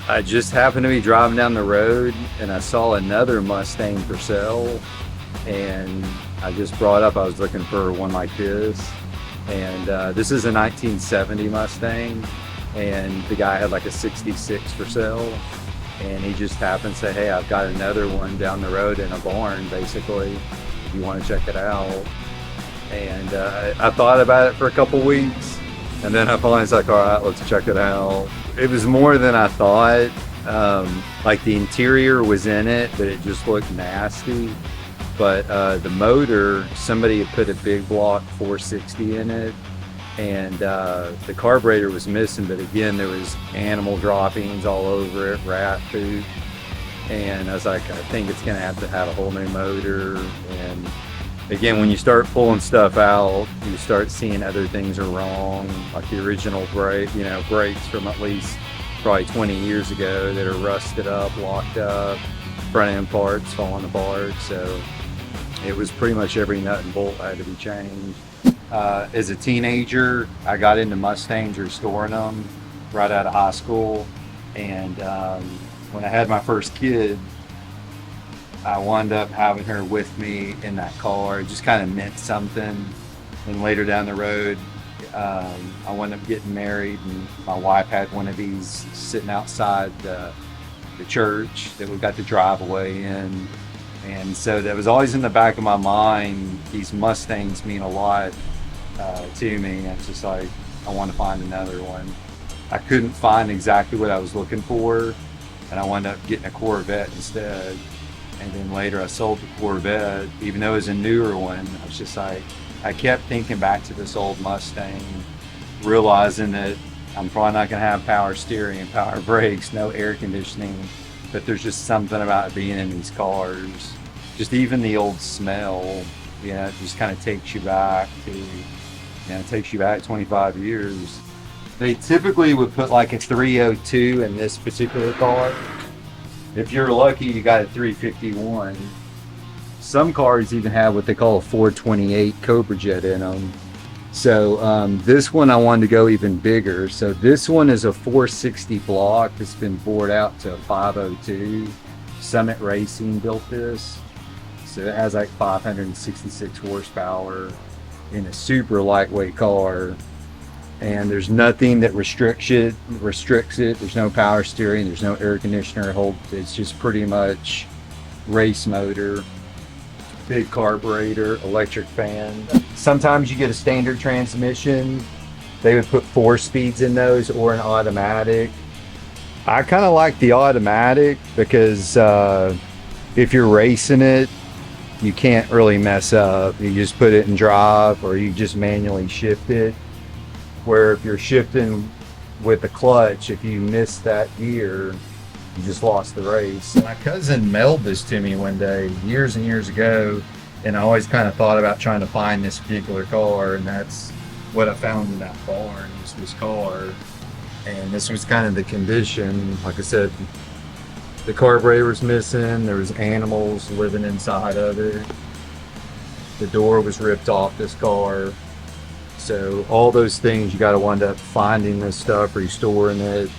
I just happened to be driving down the road and I saw another Mustang for sale, and I just brought up I was looking for one like this, and this is a 1970 Mustang, and the guy had like a 66 for sale, and he just happened to say, hey, I've got another one down the road in a barn basically, if you want to check it out. And I thought about it for a couple weeks, and then I finally was like, all right, let's check it out. It was more than I thought. Like the interior was in it, but it just looked nasty. But the motor, somebody had put a big block 460 in it, and the carburetor was missing, but again, there was animal droppings all over it, rat poop. And I was like, I think it's gonna have to have a whole new motor. And again, when you start pulling stuff out, you start seeing other things are wrong, like the original brakes from at least probably 20 years ago that are rusted up, locked up, front end parts falling apart. So it was pretty much every nut and bolt had to be changed. As a teenager, I got into Mustangs, restoring them right out of high school. And when I had my first kid, I wound up having her with me in that car. It just kind of meant something. And later down the road, I wound up getting married, and my wife had one of these sitting outside the church that we got to drive away in. And so that was always in the back of my mind. These Mustangs mean a lot to me. It's just like, I want to find another one. I couldn't find exactly what I was looking for, and I wound up getting a Corvette instead. And then later I sold the Corvette, even though it was a newer one. I was just like, I kept thinking back to this old Mustang, realizing that I'm probably not gonna have power steering and power brakes, no air conditioning, but there's just something about being in these cars. Just even the old smell, it just kind of takes you back to, it takes you back 25 years. They typically would put like a 302 in this particular car. If you're lucky, you got a 351. Some cars even have what they call a 428 Cobra Jet in them. So this one I wanted to go even bigger. So this one is a 460 block that's been bored out to a 502. Summit Racing built this. So it has like 566 horsepower in a super lightweight car. And there's nothing that restricts it. There's no power steering. There's no air conditioner. It's just pretty much race motor, big carburetor, electric fan. Sometimes you get a standard transmission. They would put 4 speeds in those or an automatic. I kind of like the automatic because if you're racing it, you can't really mess up. You just put it in drive, or you just manually shift it. Where if you're shifting with the clutch, if you miss that gear, you just lost the race. My cousin mailed this to me one day, years and years ago, and I always kind of thought about trying to find this particular car, and that's what I found in that barn, was this car. And this was kind of the condition. Like I said, the carburetor was missing, there was animals living inside of it. The door was ripped off this car. So all those things, you got to wind up finding this stuff, restoring it,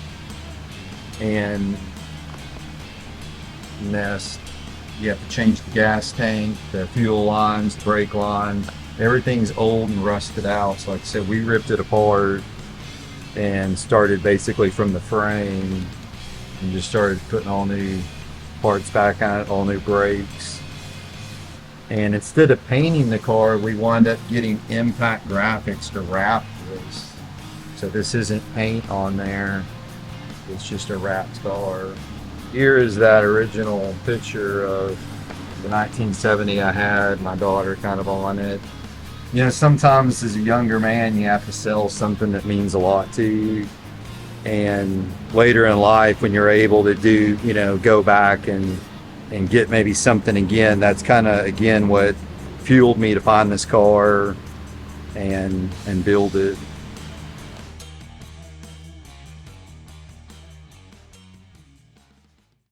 and nest. You have to change the gas tank, the fuel lines, the brake lines. Everything's old and rusted out. So like I said, we ripped it apart and started basically from the frame and just started putting all new parts back on it, all new brakes. And instead of painting the car, we wound up getting Impact Graphics to wrap this. So this isn't paint on there, it's just a wrapped car. Here is that original picture of the 1970 I had, my daughter kind of on it. Sometimes as a younger man, you have to sell something that means a lot to you. And later in life, when you're able to do, go back and get maybe something again, that's kind of again what fueled me to find this car and build it.